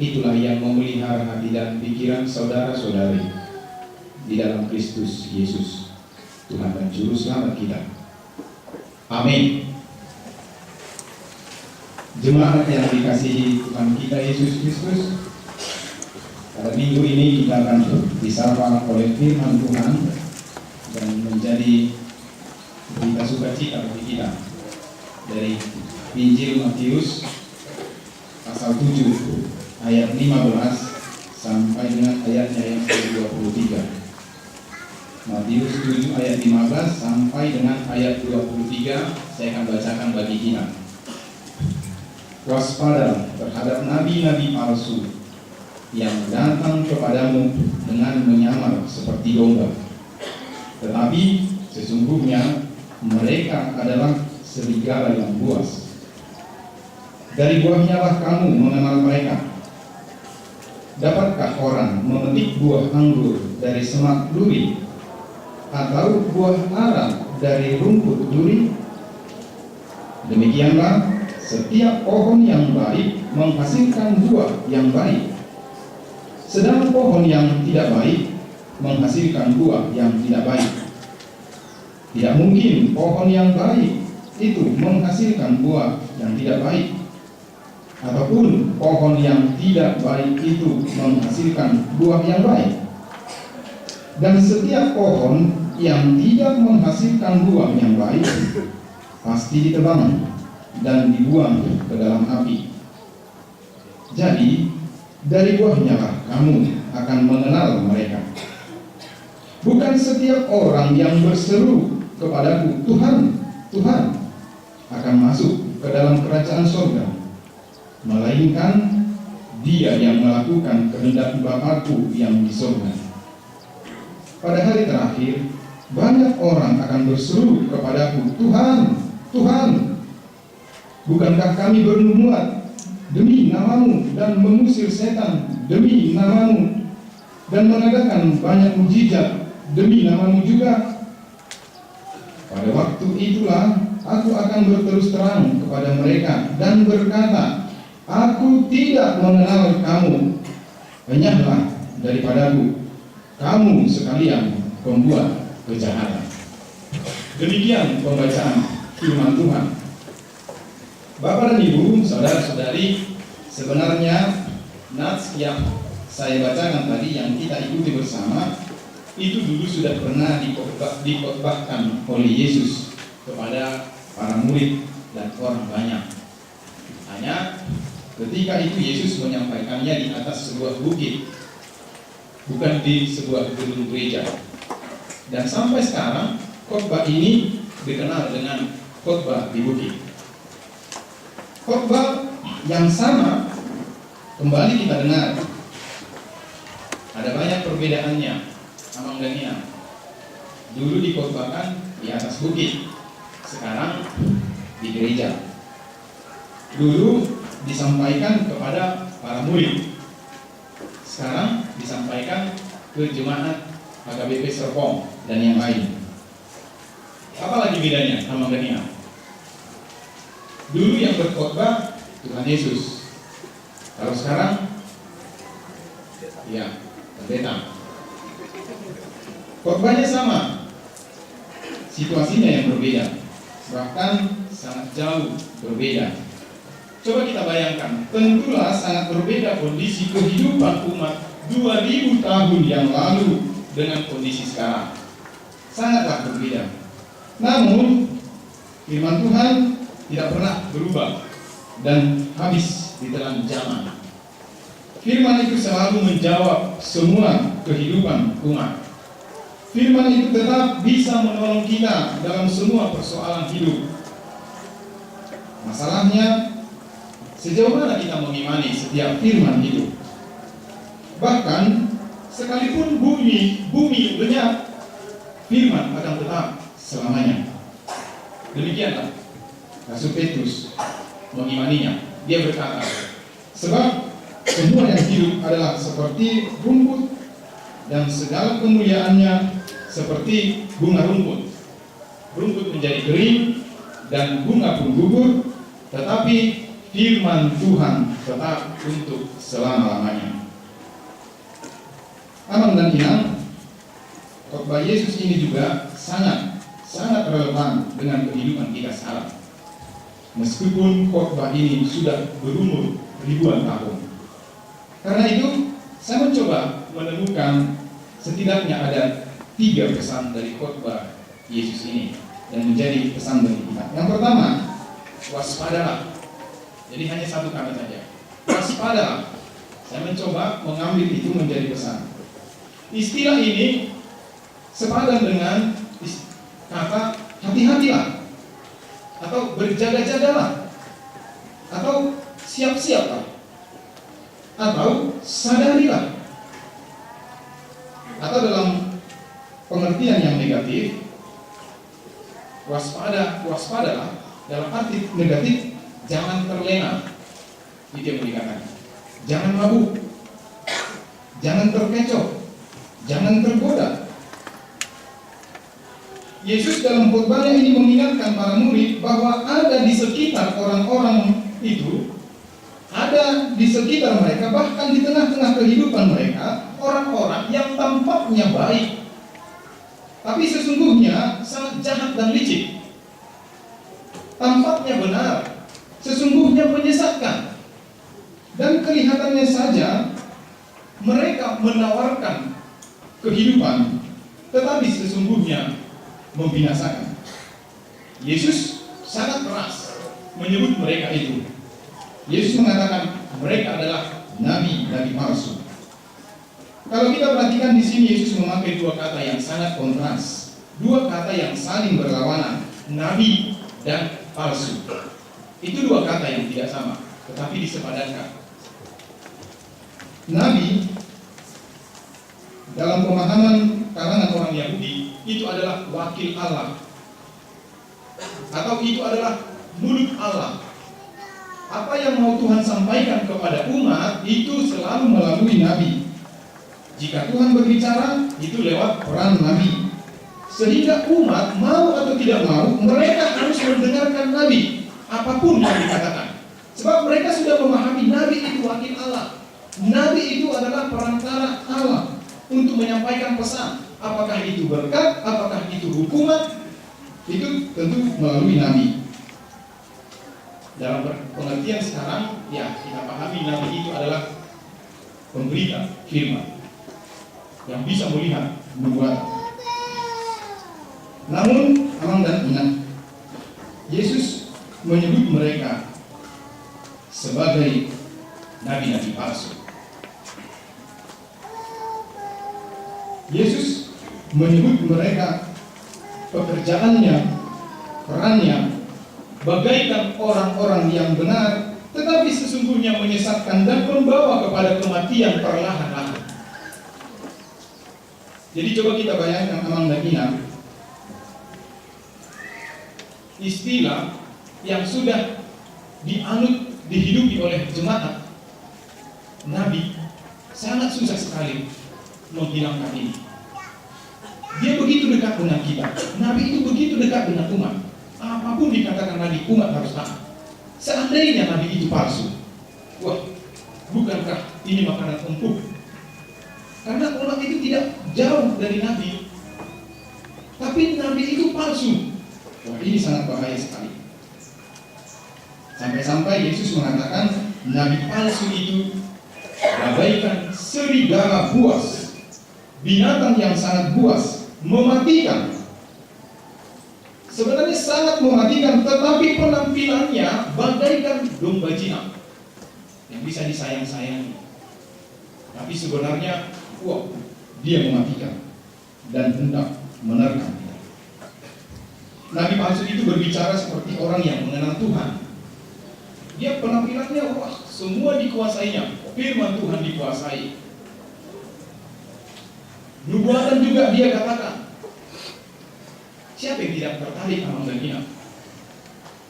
Itulah yang memelihara hati dan pikiran saudara-saudari di dalam Kristus Yesus, Tuhan dan Juru Selamat kita. Amin. Jemaat yang dikasihi Tuhan kita Yesus Kristus, pada minggu ini kita akan disapa oleh firman Tuhan dan menjadi berita sukacita bagi kita dari Injil Matius pasal 7 ayat 15 sampai dengan ayatnya yang ke-23. Matius 7 ayat 15 sampai dengan ayat 23 saya akan bacakan bagi kita. Waspada terhadap nabi-nabi palsu yang datang kepadamu dengan menyamar seperti domba, tetapi sesungguhnya mereka adalah serigala yang buas. Dari buahnya lah kamu mengenal mereka. Dapatkah orang memetik buah anggur dari semak duri, atau buah ara dari rumput duri? Demikianlah setiap pohon yang baik menghasilkan buah yang baik, sedang pohon yang tidak baik menghasilkan buah yang tidak baik. Tidak mungkin pohon yang baik itu menghasilkan buah yang tidak baik, ataupun pohon yang tidak baik itu menghasilkan buah yang baik. Dan setiap pohon yang tidak menghasilkan buah yang baik pasti ditebang dan dibuang ke dalam api. Jadi dari buahnya lah kamu akan mengenal mereka. Bukan setiap orang yang berseru kepadaku, Tuhan, Tuhan, akan masuk ke dalam kerajaan surga, melainkan dia yang melakukan kehendak Bapa-Ku yang di surga. Pada hari terakhir, banyak orang akan berseru kepadaku, Tuhan, Tuhan, bukankah kami bernubuat demi namamu dan mengusir setan demi namamu dan mengadakan banyak mujizat demi namamu juga? Pada waktu itulah aku akan berterus terang kepada mereka dan berkata, aku tidak mengenal kamu, enyahlah daripadaku, kamu sekalian pembuat kejahatan. Demikian pembacaan firman Tuhan. Bapak dan Ibu, saudara-saudari, sebenarnya nats yang saya bacakan tadi yang kita ikuti bersama itu dulu sudah pernah dikhotbahkan oleh Yesus kepada para murid dan orang banyak. Hanya ketika itu Yesus menyampaikannya di atas sebuah bukit, bukan di sebuah gedung gereja. Dan sampai sekarang khotbah ini dikenal dengan khotbah di bukit. Khotbah yang sama kembali kita dengar. Ada banyak perbedaannya, Amang dan Nia. Dulu dikhotbahkan di atas bukit, sekarang di gereja. Dulu disampaikan kepada para murid, sekarang disampaikan ke jemaat HKBP Serpong dan yang lain. Apa lagi bedanya Amang dan Nia? Dulu yang berkhotbah Tuhan Yesus, kalau sekarang ya pendeta. Khotbahnya sama, situasinya yang berbeda, bahkan sangat jauh berbeda. Coba kita bayangkan, tentulah sangat berbeda kondisi kehidupan umat 2000 tahun yang lalu dengan kondisi sekarang. Sangatlah berbeda. Namun firman Tuhan tidak pernah berubah dan habis di dalam zaman. Firman itu selalu menjawab semua kehidupan umat. Firman itu tetap bisa menolong kita dalam semua persoalan hidup. Masalahnya, sejauh mana kita mengimani setiap firman hidup? Bahkan sekalipun bumi lenyap, firman akan tetap selamanya. Demikianlah Rasul Petrus mengimaninya. Dia berkata, sebab semua yang hidup adalah seperti rumput, dan segala kemuliaannya seperti bunga rumput. Rumput menjadi kering dan bunga pun gugur, tetapi firman Tuhan tetap untuk selama-lamanya. Abang dan Inang, khotbah Yesus ini juga sangat relevan dengan kehidupan kita sekarang. Meskipun khotbah ini sudah berumur ribuan tahun. Karena itu, saya mencoba menemukan setidaknya ada 3 pesan dari khotbah Yesus ini yang menjadi pesan bagi kita. Yang pertama, waspadalah. Jadi hanya satu kata saja, waspadalah. Saya mencoba mengambil itu menjadi pesan. Istilah ini sepadan dengan kata hati-hatilah, atau berjaga-jagalah, atau siap-siaplah, atau sadarilah. Atau dalam pengertian yang negatif, waspadalah dalam arti negatif, jangan terlena. Itu yang dikatakan. Jangan mabuk, jangan terkecoh, jangan tergoda. Yesus dalam khotbahnya ini mengingatkan para murid bahwa ada di sekitar orang-orang itu, ada di sekitar mereka, bahkan di tengah-tengah kehidupan mereka, orang-orang yang tampaknya baik, tapi sesungguhnya sangat jahat dan licik. Tampaknya benar, sesungguhnya menyesatkan. Dan kelihatannya saja mereka menawarkan kehidupan, tetapi sesungguhnya membinasakan. Yesus sangat keras menyebut mereka itu. Yesus mengatakan mereka adalah nabi-nabi palsu. Kalau kita perhatikan di sini, Yesus memakai 2 kata yang sangat kontras, 2 kata yang saling berlawanan, nabi dan palsu. Itu 2 kata yang tidak sama, tetapi disepadankan. Nabi dalam pemahaman kalangan orang Yahudi itu adalah wakil Allah, atau itu adalah mulut Allah. Apa yang mau Tuhan sampaikan kepada umat itu selalu melalui nabi. Jika Tuhan berbicara, itu lewat peran nabi. Sehingga umat mau atau tidak mau, mereka harus mendengarkan nabi, apapun yang dikatakan. Sebab mereka sudah memahami nabi itu wakil Allah. Nabi itu adalah perantara Allah untuk menyampaikan pesan. Apakah itu berkat, apakah itu hukuman, itu tentu melalui nabi. Dalam pengertian sekarang, ya kita pahami nabi itu adalah pemberita firman yang bisa melihat nubuat. Namun, Amang dan Inang, Yesus menyebut mereka sebagai nabi-nabi palsu. Yesus menyebut mereka pekerjaannya, perannya, bagaikan orang-orang yang benar, tetapi sesungguhnya menyesatkan dan membawa kepada kematian perlahan-lahan. Jadi coba kita bayangkan, Amang dan Inang, istilah yang sudah dianut, dihidupi oleh jemaat nabi, sangat susah sekali menghilangkan ini. Dia begitu dekat dengan kita. Nabi itu begitu dekat dengan umat. Apapun dikatakan nabi, umat harus taat. Seandainya nabi itu palsu, wah, bukankah ini makanan empuk? Karena umat itu tidak jauh dari nabi, tapi nabi itu palsu. Wah, ini sangat bahaya sekali. Sampai-sampai Yesus mengatakan nabi palsu itu bagaikan serigala buas, binatang yang sangat buas, mematikan. Sebenarnya sangat mematikan, tetapi penampilannya bagaikan domba jinak yang bisa disayang-sayangi. Tapi sebenarnya, wah, dia mematikan dan hendak menerkam kita. Nabi palsu itu berbicara seperti orang yang mengenal Tuhan. Dia penampilannya, wah, semua dikuasainya. Firman Tuhan dikuasai. Nubuatan juga dia katakan. Siapa yang tidak tertarik sama dunia?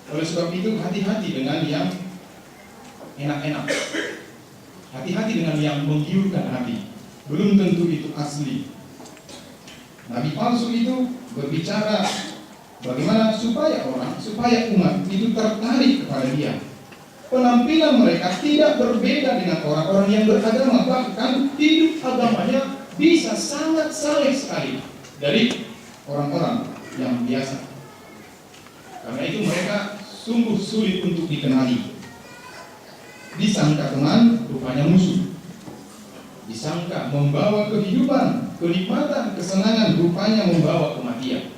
Oleh sebab itu, hati-hati dengan yang enak-enak. Hati-hati dengan yang menggiurkan hati. Belum tentu itu asli. Nabi palsu itu berbicara bagaimana supaya orang, supaya umat itu tertarik kepada dia. penampilan mereka tidak berbeda dengan orang-orang yang beragama, bahkan hidup agamanya bisa sangat saleh sekali dari orang-orang yang biasa. Karena itu mereka sungguh sulit untuk dikenali. Disangka teman, rupanya musuh. Disangka membawa kehidupan, kenikmatan, kesenangan, rupanya membawa kematian.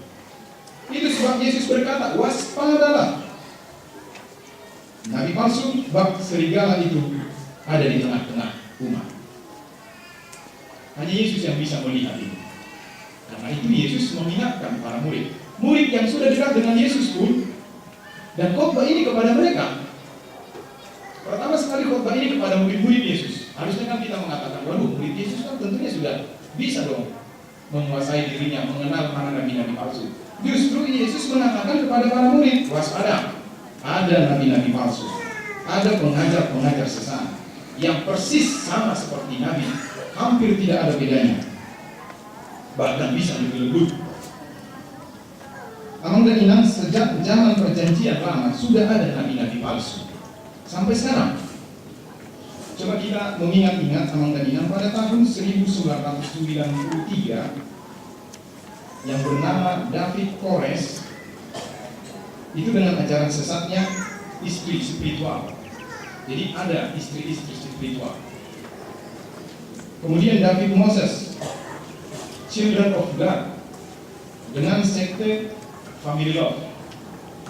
Itu sebab Yesus berkata, waspadalah. Nabi palsu, bak serigala itu ada di tengah-tengah umat. Hanya Yesus yang bisa melihat itu. Karena itu Yesus mengingatkan para murid. Murid yang sudah dekat dengan Yesus pun, dan khotbah ini kepada mereka. Pertama sekali khotbah ini kepada murid-murid Yesus. Harusnya kan kita mengatakan, waduh, murid Yesus kan tentunya sudah bisa dong menguasai dirinya, mengenal mana nabi-nabi palsu. Justru Yesus mengatakan kepada para murid, waspada, ada nabi-nabi palsu, ada pengajar-pengajar sesat yang persis sama seperti nabi, hampir tidak ada bedanya, bahkan bisa lebih lembut. Amang dan Inang, sejak zaman perjanjian lama sudah ada nabi-nabi palsu sampai sekarang. Coba kita mengingat-ingat Amang dan Inang, pada tahun 1993 yang bernama David Koresh itu dengan ajaran sesatnya istri spiritual. Jadi ada istri-istri spiritual. Kemudian David Moses, Children of God, dengan sekte Family Love.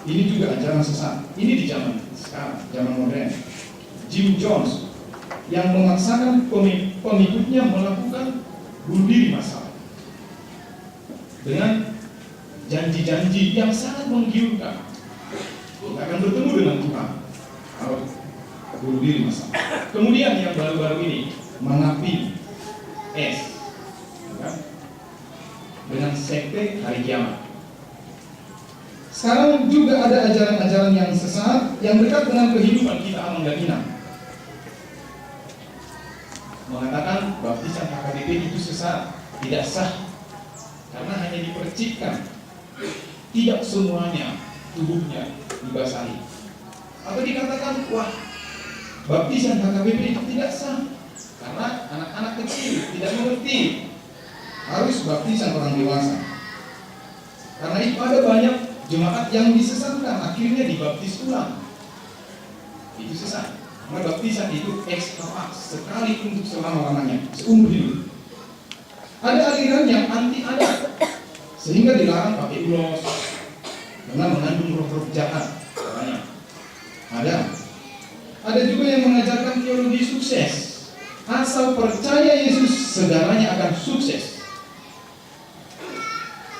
Ini juga ajaran sesat. Ini di zaman sekarang, zaman modern. Jim Jones yang memaksakan pengikutnya melakukan bunuh diri massal dengan janji-janji yang sangat menggiurkan. Kita akan bertemu dengan Tuhan kalau bunuh diri massal. Kemudian yang baru-baru ini Mengapi S, ya, dengan sekte hari kiamat. Sekarang juga ada ajaran-ajaran yang sesat yang dekat dengan kehidupan kita Amang dan Inang. Mengatakan baptisan HKBP itu sesat, tidak sah, karena hanya dipercikkan, tidak semuanya tubuhnya dibasahi. Atau dikatakan, wah, baptisan HKBP itu tidak sah, karena anak-anak kecil tidak mengerti, harus baptisan orang dewasa. Karena itu ada banyak jemaat yang disesatkan, akhirnya dibaptis ulang. Itu sesat. Karena baptisan itu ekstra sekali untuk selama-lamanya, seumur hidup. Ada aliran yang anti adat, sehingga dilarang pakai ulos karena mengandung roh-roh jahat. Ada juga yang mengajarkan teologi sukses. Asal percaya Yesus, segalanya akan sukses.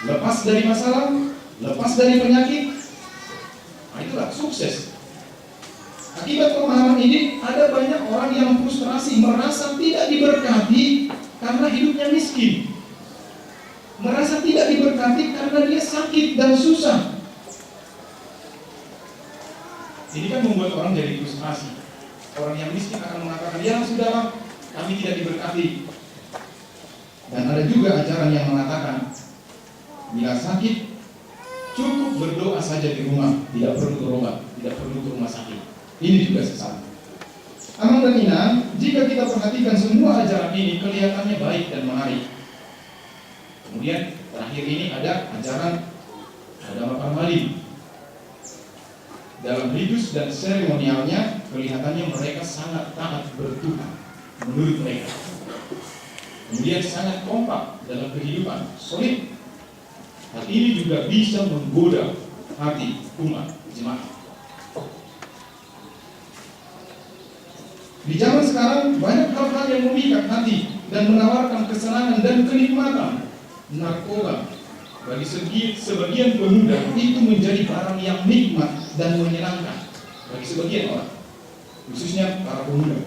Lepas dari masalah, lepas dari penyakit, nah itulah sukses. Akibat pemahaman ini, ada banyak orang yang frustrasi, merasa tidak diberkati karena hidupnya miskin, merasa tidak diberkati karena dia sakit dan susah. Ini kan membuat orang jadi frustrasi. Orang yang miskin akan mengatakan, ya sudahlah, kami tidak diberkati. Dan ada juga ajaran yang mengatakan, bila sakit, cukup berdoa saja di rumah, tidak perlu berobat, tidak perlu ke rumah sakit. Ini juga sesat. Amang dan Inang, jika kita perhatikan semua ajaran ini kelihatannya baik dan menarik. Kemudian terakhir ini ada ajaran agama Parmali. Dalam ritus dan seremonialnya kelihatannya mereka sangat taat bertuhan menurut mereka. Kemudian sangat kompak dalam kehidupan, solid. Hal ini juga bisa menggoda hati umat jemaat. Di zaman sekarang banyak hal-hal yang memikat hati dan menawarkan kesenangan dan kenikmatan. Narkoba bagi sebagian pemuda itu menjadi barang yang nikmat dan menyenangkan bagi sebagian orang, khususnya para pemuda.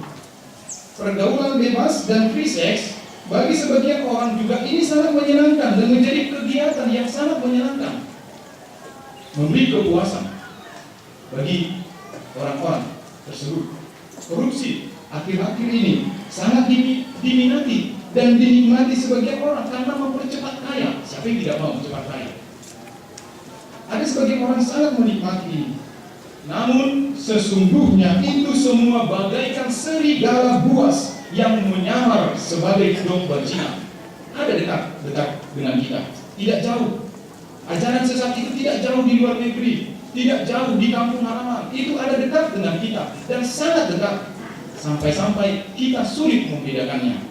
Pergaulan bebas dan free sex bagi sebagian orang juga ini sangat menyenangkan dan menjadi kegiatan yang sangat menyenangkan, memberi kepuasan bagi orang-orang tersebut. Korupsi akhir-akhir ini sangat diminati dan dinikmati sebagian orang karena mempercepat kaya. Siapa yang tidak mau cepat kaya? Ada sebagian orang sangat menikmati ini. Namun sesungguhnya itu semua bagaikan serigala buas yang menyamar sebagai domba jinak. Ada dekat dengan kita, tidak jauh. Ajaran sesat itu tidak jauh di luar negeri, tidak jauh di kampung halaman. Itu ada dekat dengan kita dan sangat dekat, sampai-sampai kita sulit membedakannya.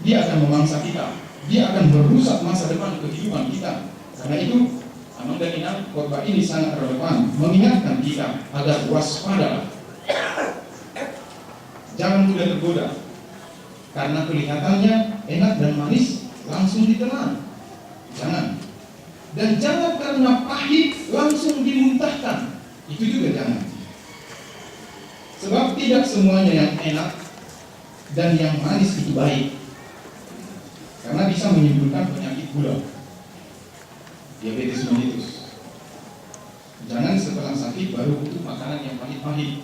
Dia akan memangsa kita, dia akan merusak masa depan kehidupan kita. Karena itu, Amang dan Inang, khotbah ini sangat relevan, mengingatkan kita agar waspada. Jangan mudah tergoda, karena kelihatannya enak dan manis langsung ditelan. Jangan. Dan jangan karena pahit langsung dimuntahkan. Itu juga jangan. Sebab tidak semuanya yang enak dan yang manis itu baik, karena bisa menimbulkan penyakit gula, diabetes mellitus. Jangan setelah sakit baru butuh makanan yang pahit-pahit,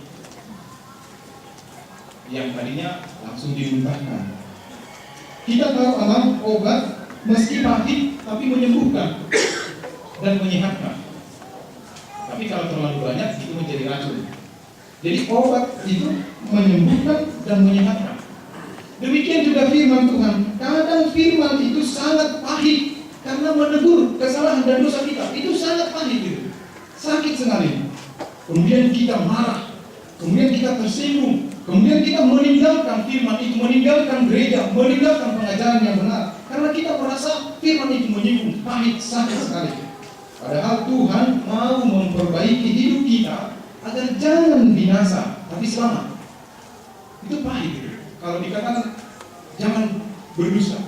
yang tadinya langsung dimuntahkan. Kita tahu alam obat meski pahit tapi menyembuhkan dan menyehatkan. Tapi kalau terlalu banyak itu menjadi racun. Jadi obat itu menyembuhkan dan menyehatkan. Demikian juga firman Tuhan. Kadang firman itu sangat pahit karena menegur kesalahan dan dosa kita. Itu sangat pahit itu. Sakit sekali. Kemudian kita marah, kemudian kita tersinggung, kemudian kita meninggalkan firman itu, meninggalkan gereja, meninggalkan pengajaran yang benar, karena kita merasa firman itu menyinggung, pahit, sakit sekali. Padahal Tuhan mau memperbaiki hidup kita agar jangan binasa, tapi selamat. Itu pahit itu. Kalau dikatakan jangan berdusta,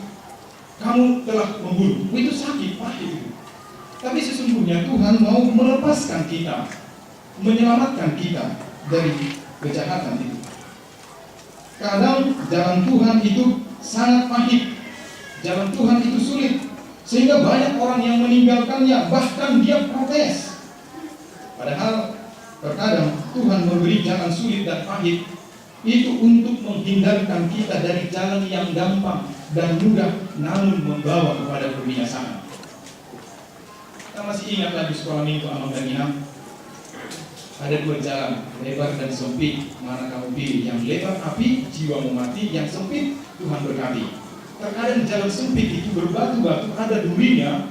kamu telah membunuh, itu sakit, pahit itu. Tapi sesungguhnya Tuhan mau melepaskan kita, menyelamatkan kita dari kejahatan itu. Kadang jalan Tuhan itu sangat pahit, jalan Tuhan itu sulit, sehingga banyak orang yang meninggalkannya, bahkan dia protes. Padahal terkadang Tuhan memberi jalan sulit dan pahit itu untuk menghindarkan kita dari jalan yang gampang dan mudah, namun membawa kepada kebinasaan. Kita masih ingat lagi sekolah minggu Amang dan Inang, ada dua jalan, lebar dan sempit. Mana kamu pilih? Yang lebar api, jiwamu mati. Yang sempit, Tuhan berkati. Terkadang jalan sempit itu berbatu-batu, ada durinya,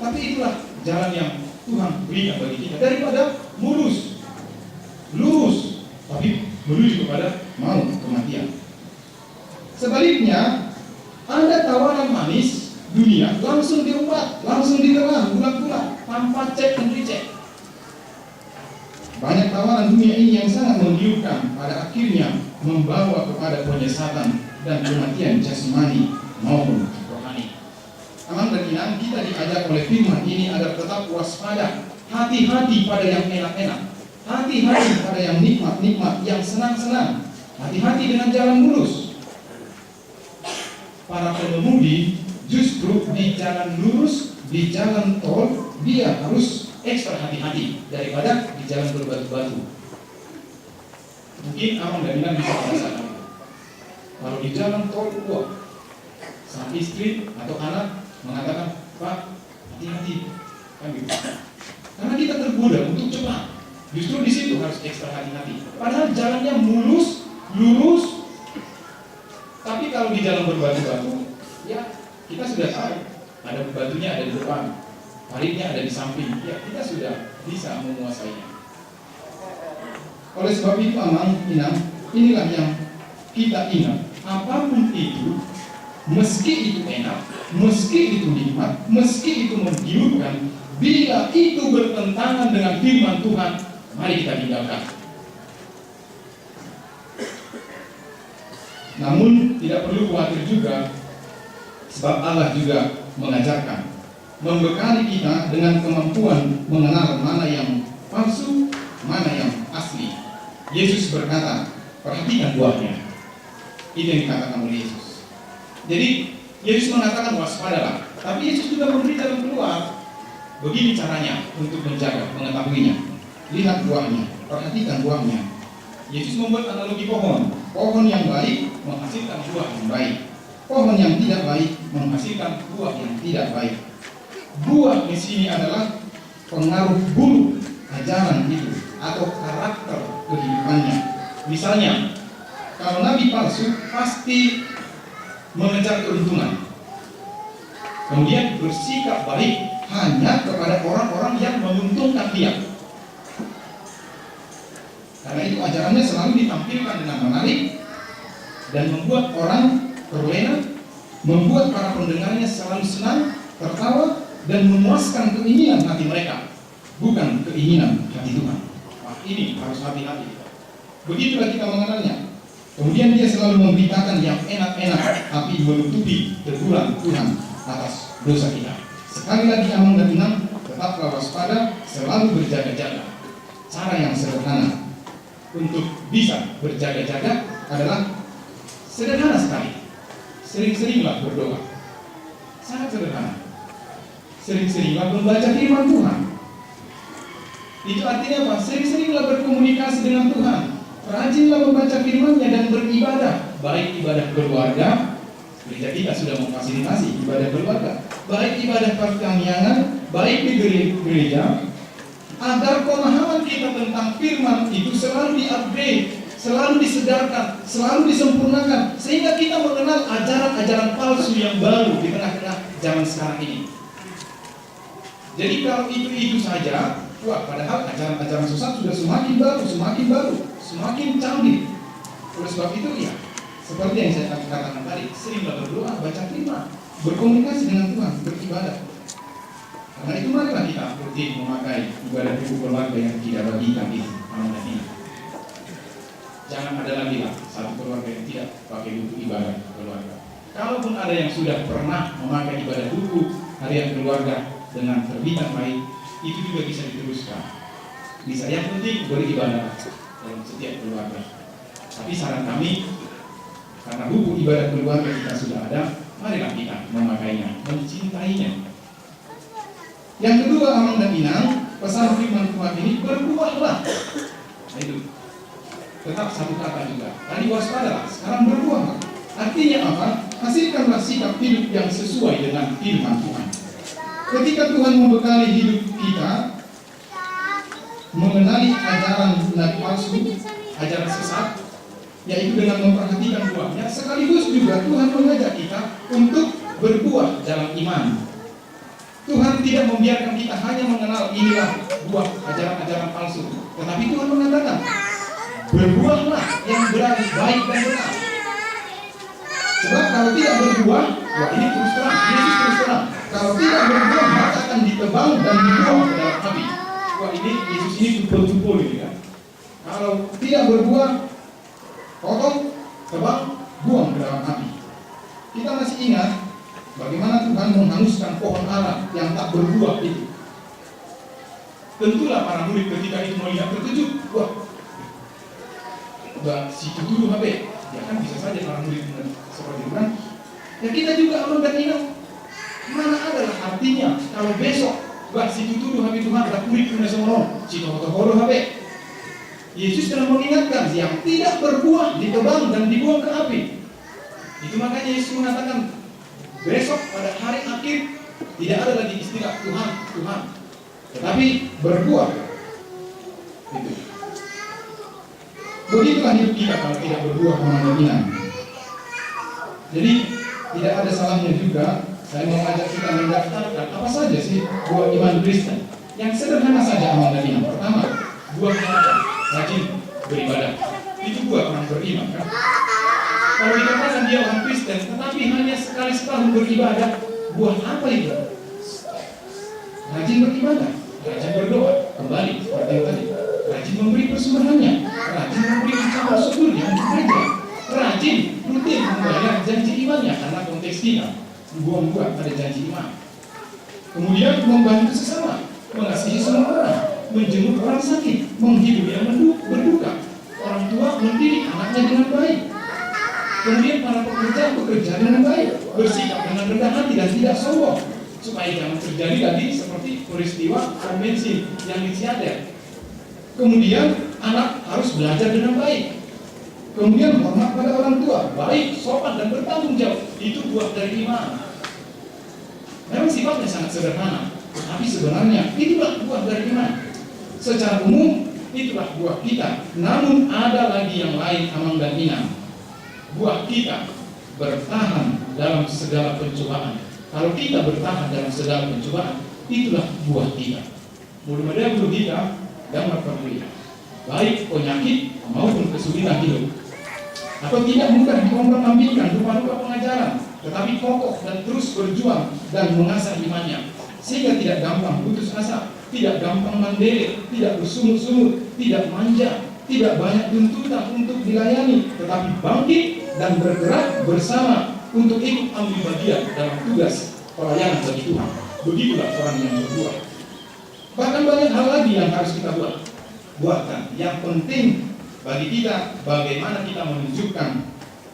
tapi itulah jalan yang Tuhan berikan bagi kita, daripada mulus, lurus, tapi menuju kepada mau kematian. Sebaliknya, ada tawaran manis dunia, langsung diubat, langsung ditelan, bulat-bulat, tanpa cek dan dicek. Banyak tawaran dunia ini yang sangat menggiurkan, pada akhirnya membawa kepada penyesatan dan kematian jasmani maupun rohani. Amang dan Inang, kita diajak oleh firman ini agar tetap waspada, hati-hati pada yang enak-enak, hati-hati pada yang nikmat-nikmat, yang senang-senang, hati-hati dengan jalan mulus. Para pengemudi justru di jalan lurus, di jalan tol, dia harus ekstra hati-hati daripada di jalan berbatu-batu. Mungkin Amang dan Inang bisa merasakan, kalau di jalan tol, wah, sang istri atau anak mengatakan, Pak, hati-hati, kan gitu. Karena kita tergoda untuk cepat. Justru di situ harus ekstra hati-hati. Padahal jalannya mulus, lurus, tapi kalau di jalan berbatu-batu, ya kita sudah tahu, ada batunya ada di depan, paritnya ada di samping, ya kita sudah bisa menguasainya. Oleh sebab itu Amang, Inang, inilah yang kita ingat. Apapun itu, meski itu enak, meski itu nikmat, meski itu menggiurkan, bila itu bertentangan dengan firman Tuhan, mari kita tinggalkan. Namun tidak perlu khawatir juga, sebab Allah juga mengajarkan, membekali kita dengan kemampuan mengenal mana yang palsu, mana yang asli. Yesus berkata, perhatikan buahnya. Itu yang dikatakan oleh Yesus. Jadi Yesus mengatakan waspadalah, tapi Yesus juga memberi jalan keluar. Begini caranya untuk menjaga, mengetahuinya. Lihat buahnya, perhatikan buahnya. Yesus membuat analogi pohon. Pohon yang baik menghasilkan buah yang baik. Pohon yang tidak baik menghasilkan buah yang tidak baik. Buah di sini adalah pengaruh buruk ajaran itu atau karakter kehidupannya. Misalnya, kalau nabi palsu pasti mengejar keuntungan, kemudian bersikap baik hanya kepada orang-orang yang menguntungkan dia. Karena itu ajarannya selalu ditampilkan dengan menarik dan membuat orang terlena, membuat para pendengarnya selalu senang, tertawa, dan memuaskan keinginan hati mereka, bukan keinginan hati Tuhan. Nah, ini harus hati-hati. Begitulah kita mengenalnya. Kemudian dia selalu memberitakan yang enak-enak, tapi menutupi teguran Tuhan atas dosa kita. Sekali lagi Amang dan Inang, tetaplah waspada, selalu berjaga-jaga. Cara yang sederhana untuk bisa berjaga-jaga adalah sederhana sekali. Sering-seringlah berdoa. Sangat sederhana. Sering-seringlah membaca firman Tuhan. Itu artinya apa? Sering-seringlah berkomunikasi dengan Tuhan. Rajinlah membaca firman-Nya dan beribadah. Baik ibadah keluarga, gereja kita sudah memfasilitasi ibadah keluarga, baik ibadah pertanian, baik di gereja, agar pemahaman kita tentang firman itu selalu di-upgrade, selalu disedarkan, selalu disempurnakan, sehingga kita mengenal ajaran-ajaran palsu yang baru di tengah-tengah zaman sekarang ini. Jadi kalau itu saja, wah, padahal ajaran-ajaran sesat sudah semakin baru, semakin canggih. Oleh sebab itu ya, seperti yang saya katakan tadi, seringlah berdoa, baca firman, berkomunikasi dengan Tuhan, beribadah. Karena itu marilah kita rutin memakai ibadah buku keluarga yang tidak bagikan itu, amanah ini. Jangan ada lagi lah satu keluarga yang tidak pakai buku ibadah keluarga. Kalaupun ada yang sudah pernah memakai ibadah buku harian keluarga dengan terbitan baik, itu juga bisa diteruskan. Bisa, yang penting beribadah dalam setiap keluarga. Tapi saran kami, karena buku ibadah keluarga kita sudah ada, marilah kita memakainya, mencintainya. Yang kedua, Amang dan Inang, pesan firman Tuhan ini, berbuahlah. Nah itu, tetap satu kata juga. Tadi waspadalah, sekarang berbuahlah. Artinya apa? Hasilkanlah sikap hidup yang sesuai dengan firman Tuhan. Ketika Tuhan membekali hidup kita, mengenali ajaran nabi palsu, ajaran sesat, yaitu dengan memperhatikan buahnya, sekaligus juga Tuhan mengajak kita untuk berbuah dalam iman. Tuhan tidak membiarkan kita hanya mengenal inilah buah ajaran-ajaran palsu, tetapi Tuhan mengatakan, berbuahlah yang berarti baik dan benar. Sebab kalau tidak berbuah, wah ini terus terang, Yesus terus terang, kalau tidak berbuah maka akan ditebang dan dibuang ke dalam api. Wah ini Yesus ini tupul-tupul ini kan. Kalau tidak berbuah, potong, tebang, buang ke dalam api. Kita masih ingat bagaimana Tuhan menghanguskan pohon ara yang tak berbuah itu. Tentulah para murid ketika itu melihat terkejut. Wah, si dulu HP. Ya kan bisa saja para murid seperti itu kan. Ya kita juga Amang dan Inang. Mana adalah artinya kalau besok si dulu HP Tuhan ada murid punya semua si tokoh HP. Yesus telah mengingatkan yang tidak berbuah ditebang dan dibuang ke api. Itu makanya Yesus mengatakan besok pada hari akhir tidak ada lagi istilah Tuhan, Tuhan, tetapi berbuah. Itu. Begitulah hidup kita kalau tidak berbuah kemana-mana. Jadi tidak ada salahnya juga saya mau ajak kita mendaftarkan apa saja sih buah iman Kristen. Yang sederhana saja Amang dan Inang. Pertama, buahnya apa? Rajin beribadah. Itu buah orang beriman kan? Kalau dikatakan dia orang Kristen, tetapi hanya sekali setahun beribadah, buah apa itu? Rajin beribadah, rajin berdoa, kembali seperti yang tadi. Rajin memberi persembahannya, rajin memberi ucapan syukurnya untuk gereja, rajin rutin membayar janji imannya karena konteks kita buang-buang ada janji iman. Kemudian membantu sesama, mengasihi semua orang, menjenguk orang sakit, menghibur yang berduka, orang tua mendidik anaknya dengan baik. Kemudian para pekerja bekerja dengan baik, bersikap dengan rendah hati dan tidak sombong, supaya jangan terjadi lagi seperti peristiwa bom bensin yang di Ciater. Kemudian anak harus belajar dengan baik. Kemudian hormat pada orang tua, baik, sopan dan bertanggung jawab. Itu buah dari iman. Memang sifatnya sangat sederhana, tapi sebenarnya itulah buah dari iman. secara umum itulah buah kita. Namun ada lagi yang lain, Amang dan Inang. Buah kita bertahan dalam segala pencobaan. Kalau kita bertahan dalam segala pencobaan, itulah buah kita. Mudah-mudahan buah kita gambar pemulihan, baik penyakit maupun kesulitan hidup, atau tidak mudah diombang-ambingkan rupa-rupa pengajaran, tetapi kokoh dan terus berjuang dan mengasah imannya, sehingga tidak gampang putus asa, tidak gampang mandiri, tidak bersungut-sungut, tidak manja, tidak banyak tuntutan untuk dilayani, tetapi bangkit dan bergerak bersama untuk ikut ambil bagian dalam tugas pelayanan bagi Tuhan. Begitulah orang yang berbuah. Bahkan banyak hal lagi yang harus kita buatkan. Yang penting bagi kita, bagaimana kita menunjukkan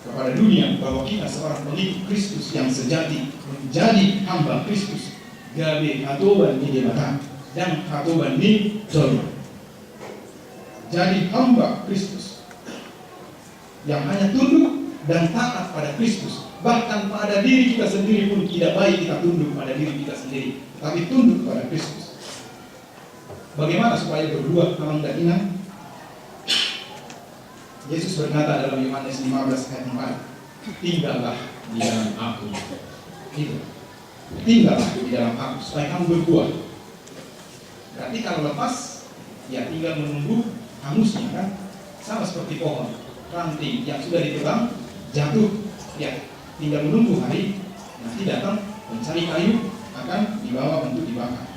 kepada dunia bahwa kita seorang pengikut Kristus yang sejati, menjadi hamba Kristus. Gabe hatoban ni debata dan hatoban ni jolma. Jadi hamba Kristus yang hanya tunduk dan taat pada Kristus. Bahkan pada diri kita sendiri pun tidak baik kita tunduk pada diri kita sendiri, tapi tunduk pada Kristus. Bagaimana supaya berbuah, Amang dan Inang? Yesus berkata dalam Yohanes 15 ayat 4, tinggallah di dalam aku. Itu. Tinggallah di dalam aku supaya kamu berbuah. Berarti kalau lepas, ya tinggal menunggu hangusnya kan? Sama seperti pohon ranting yang sudah ditebang jatuh, ya tinggal menunggu hari nanti datang mencari kayu akan dibawa untuk dibakar.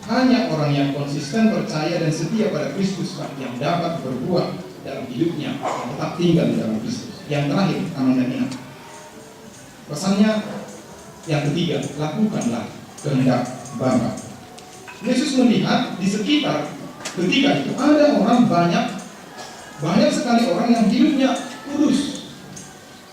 Hanya orang yang konsisten percaya dan setia pada Kristus yang dapat berbuah dalam hidupnya, yang tetap tinggal di dalam Kristus. Yang terakhir, Amang dan Inang, pesannya yang ketiga, lakukanlah kehendak Bapa. Yesus melihat di sekitar ketika itu ada orang banyak sekali orang yang hidupnya kudus,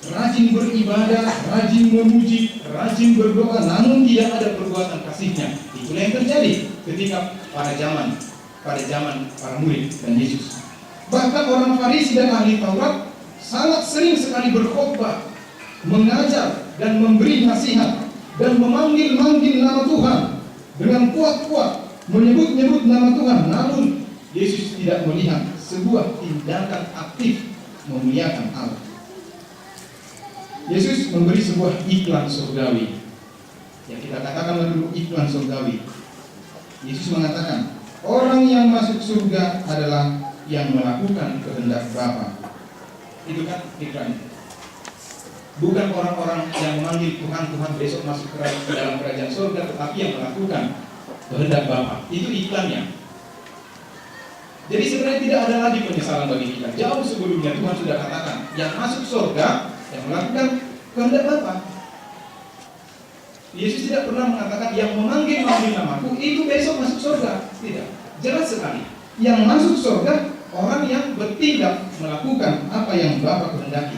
rajin beribadah, rajin memuji, rajin berdoa, namun tidak ada perbuatan kasihnya. Itulah yang terjadi ketika pada zaman para murid dan Yesus. Bahkan orang Farisi dan ahli Taurat sangat sering sekali berkhotbah, mengajar dan memberi nasihat dan memanggil-manggil nama Tuhan dengan kuat-kuat, menyebut-nyebut nama Tuhan. Namun Yesus tidak melihat sebuah tindakan aktif memuliakan Allah. Yesus memberi sebuah iklan surgawi. Ya, kita katakanlah dulu iklan surgawi. Yesus mengatakan, orang yang masuk surga adalah yang melakukan kehendak Bapa. Itu kan iklan. Bukan orang-orang yang memanggil Tuhan besok masuk ke dalam kerajaan surga, tetapi yang melakukan kehendak Bapa. Itu iklannya. Jadi sebenarnya tidak ada lagi penyesalan bagi kita. Jauh sebelumnya Tuhan sudah katakan, yang masuk surga yang melakukan kehendak Bapa. Yesus tidak pernah mengatakan yang memanggil namaku itu besok masuk surga. Tidak. Jelas sekali. Yang masuk surga orang yang bertindak melakukan apa yang Bapa kehendaki.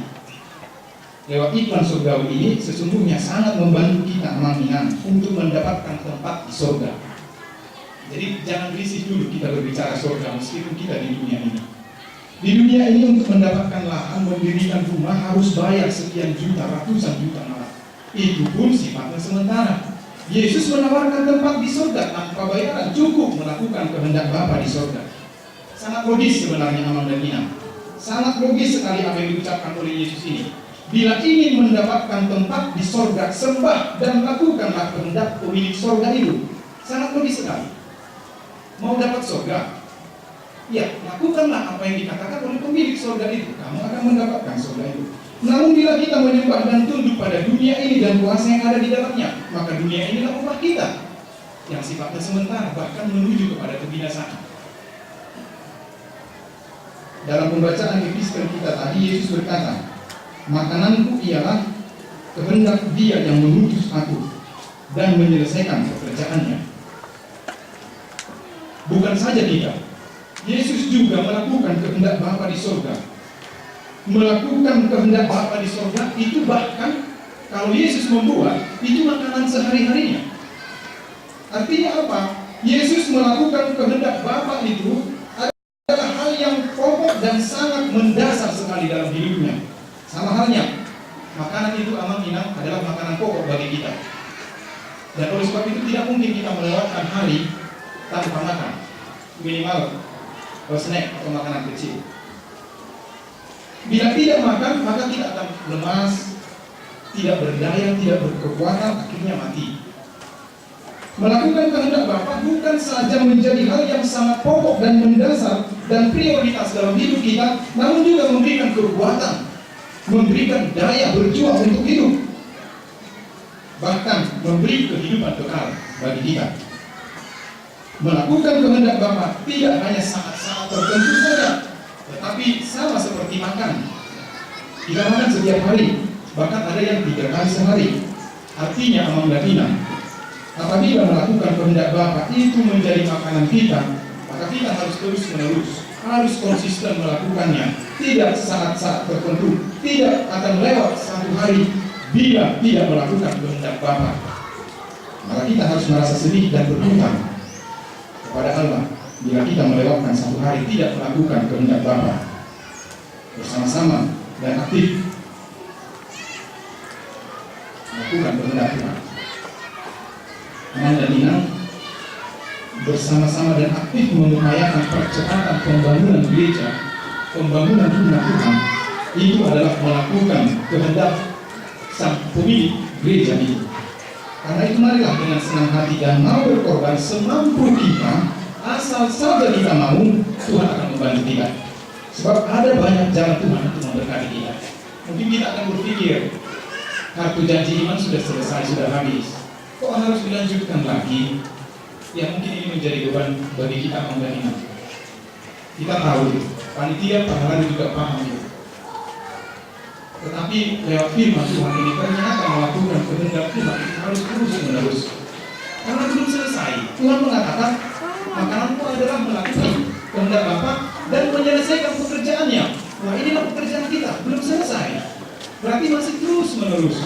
Lewat iklan surgawi ini sesungguhnya sangat membantu kita mengingat untuk mendapatkan tempat di surga. Jadi jangan risih dulu kita berbicara surga meskipun kita di dunia ini. Di dunia ini untuk mendapatkan lahan, mendirikan rumah harus bayar sekian juta, ratusan juta malah. Itu pun sifatnya sementara. Yesus menawarkan tempat di surga tanpa bayaran, cukup melakukan kehendak Bapa di surga. Sangat logis sebenarnya Amang dan Inang. Sangat logis sekali apa yang diucapkan oleh Yesus ini. Bila ingin mendapatkan tempat di surga, sembah dan lakukanlah kehendak pemilik surga itu. Sangat logis sekali. Mau dapat surga? Ya, lakukanlah apa yang dikatakan oleh pemilik surga itu. Kamu akan mendapatkan surga itu. Namun bila kita menyembah dan tunduk pada dunia ini dan kuasa yang ada di dalamnya, maka dunia inilah rumah kita yang sifatnya sementara, bahkan menuju kepada kebinasaan. Dalam pembacaan epistel kita tadi, Yesus berkata, makananku ialah kehendak Dia yang mengutus aku dan menyelesaikan pekerjaannya. Bukan saja kita, Yesus juga melakukan kehendak Bapa di surga. Melakukan kehendak Bapa di surga itu bahkan kalau Yesus membuat itu makanan sehari-harinya. Artinya apa? Yesus melakukan kehendak Bapa itu adalah hal yang pokok dan sangat mendasar sekali dalam hidupnya. Sama halnya, makanan itu Amang Inang adalah makanan pokok bagi kita. Dan oleh sebab itu tidak mungkin kita melewatkan hari tanpa makan. minimal snack atau makanan kecil. Bila tidak makan, maka kita akan lemas, tidak berdaya, tidak berkekuatan, akhirnya mati. Melakukan kehendak Bapa bukan saja menjadi hal yang sangat pokok dan mendasar dan prioritas dalam hidup kita, namun juga memberikan kekuatan, memberikan daya berjuang untuk hidup, bahkan memberi kehidupan kekal bagi kita. Melakukan kehendak Bapa tidak hanya saat-saat tertentu saja, tetapi sama seperti makan. Kita makan setiap hari, bahkan ada yang 3 kali sehari. Artinya amang latina, apabila melakukan kehendak Bapa itu menjadi makanan kita, maka kita harus terus menerus, harus konsisten melakukannya. Tidak saat-saat tertentu, tidak akan lewat satu hari bila tidak melakukan kehendak Bapa. Maka kita harus merasa sedih dan berhutang kepada Allah bila kita melewatkan satu hari tidak melakukan kehendak Bapa. Bersama-sama dan aktif melakukan kehendak Tuhan. Aman dan Inang bersama-sama dan aktif mengupayakan percepatan pembangunan gereja, pembangunan rumah Tuhan. Itu adalah melakukan kehendak sang pemilik gereja itu. Karena itu marilah dengan senang hati dan mau berkorban semampu kita, asal saja kita mau, Tuhan akan membantu kita. Sebab ada banyak jalan Tuhan untuk memberkati kita. Mungkin kita akan berpikir, kartu janji iman sudah selesai, sudah habis. Kok harus dilanjutkan lagi? Ya mungkin ini menjadi beban bagi kita mengenai. Kita tahu, panitia pahala juga paham itu. Tetapi lewat firman Tuhan ini ternyata melakukan kehendak Tuhan harus terus menerus. Karena belum selesai. Tuhan mengatakan makananmu adalah melakukan kehendak Bapa dan menyelesaikan pekerjaannya. Nah inilah pekerjaan kita, belum selesai. Berarti masih terus menerus.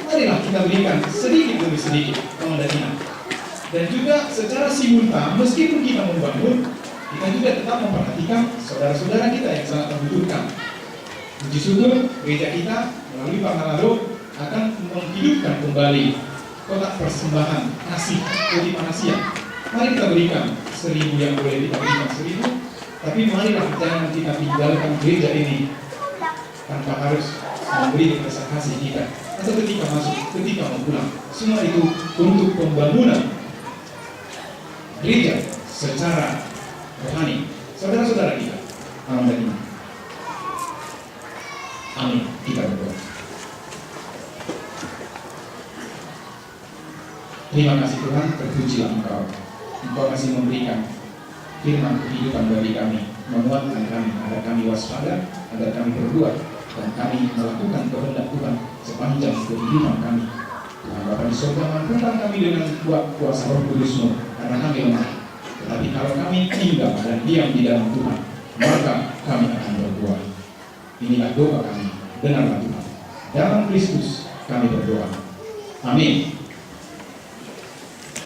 Marilah kita berikan sedikit demi sedikit kemenangan. Dan juga secara simultan, meskipun kita membangun, kita juga tetap memperhatikan saudara-saudara kita yang sangat membutuhkan. Puji syukur gereja kita melalui Pak Malaro akan menghidupkan kembali kotak persembahan kasih Odi Panasia. Mari kita berikan 1.000 yang boleh kita berikan 1.000, tapi marilah jangan kita tinggalkan gereja ini tanpa harus memberi rasa kasih kita. Atau ketika masuk, ketika mau pulang, semua itu untuk pembangunan gereja secara rohani. Saudara-saudara kita, amin dan iman. Amin. Kita berdoa. Terima kasih Tuhan, terpujilah Engkau. Engkau masih memberikan firman kehidupan bagi kami, menguatkan kami agar kami waspada, agar kami berbuat dan kami melakukan kehendak Tuhan sepanjang kehidupan kami. Tuhan Bapa di surga, mampukan kami dengan kuasa Roh Kudus-Mu, karena kami lemah. Tetapi kalau kami tinggal dan diam di dalam Tuhan, maka kami akan berbuat. Inilah doa kami, dengarlah Tuhan. Dalam Kristus kami berdoa. Amin.